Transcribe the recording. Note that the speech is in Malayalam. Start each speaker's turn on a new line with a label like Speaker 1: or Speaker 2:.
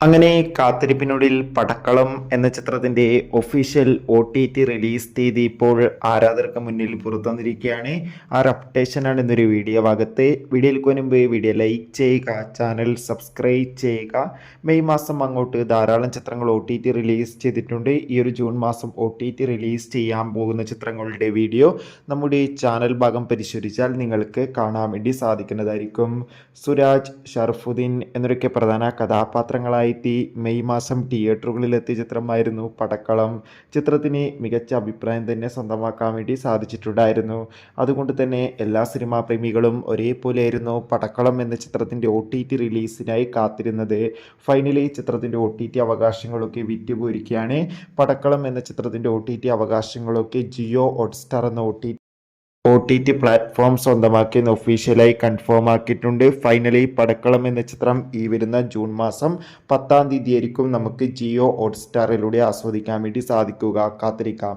Speaker 1: അങ്ങനെ കാത്തിരിപ്പിനൊടുവിൽ പടക്കളം എന്ന ചിത്രത്തിന്റെ ഒഫീഷ്യൽ OTT റിലീസ് തീയതി ഇപ്പോൾ ആരാധകർക്ക് മുന്നിൽ പുറത്തുവന്നിരിക്കുകയാണ്. ആ ഒരു അപ്ഡേഷനാണ് ഇന്നൊരു വീഡിയോ ഭാഗത്ത്. വീഡിയോയിൽ മുൻപ് വീഡിയോ ലൈക്ക് ചെയ്യുക, ചാനൽ സബ്സ്ക്രൈബ് ചെയ്യുക. മെയ് മാസം അങ്ങോട്ട് ധാരാളം ചിത്രങ്ങൾ OTT റിലീസ് ചെയ്തിട്ടുണ്ട്. ഈ ഒരു ജൂൺ മാസം OTT റിലീസ് ചെയ്യാൻ പോകുന്ന ചിത്രങ്ങളുടെ വീഡിയോ നമ്മുടെ ചാനൽ ഭാഗം പരിശോധിച്ചാൽ നിങ്ങൾക്ക് കാണാൻ വേണ്ടി സാധിക്കുന്നതായിരിക്കും. സുരാജ്, ഷറഫുദ്ദീൻ എന്നൊക്കെ പ്രധാന കഥാപാത്രങ്ങളായി മെയ് മാസം തിയേറ്ററുകളിലെത്തിയ ചിത്രമായിരുന്നു പടക്കളം. ചിത്രത്തിന് മികച്ച അഭിപ്രായം തന്നെ സ്വന്തമാക്കാൻ വേണ്ടി സാധിച്ചിട്ടുണ്ടായിരുന്നു. അതുകൊണ്ട് തന്നെ എല്ലാ സിനിമാ പ്രേമികളും ഒരേപോലെയായിരുന്നു പടക്കളം എന്ന ചിത്രത്തിൻ്റെ OTT റിലീസിനായി കാത്തിരുന്നത്. ഫൈനലി ചിത്രത്തിൻ്റെ OTT അവകാശങ്ങളൊക്കെ വിറ്റുപോയിരിക്കുകയാണ്. പടക്കളം എന്ന ചിത്രത്തിൻ്റെ OTT അവകാശങ്ങളൊക്കെ ജിയോ ഹോട്ട്സ്റ്റാർ എന്ന OTT പ്ലാറ്റ്ഫോം സ്വന്തമാക്കിയെന്ന് ഒഫീഷ്യലായി കൺഫേം ആക്കിയിട്ടുണ്ട്. ഫൈനലി പടക്കളം എന്ന ചിത്രം ഈ വരുന്ന ജൂൺ മാസം 10-ാം തീയതി ആയിരിക്കും നമുക്ക് ജിയോ ഹോട്ട്സ്റ്റാറിലൂടെ ആസ്വദിക്കാൻ വേണ്ടി സാധിക്കുക. കാത്തിരിക്കാം.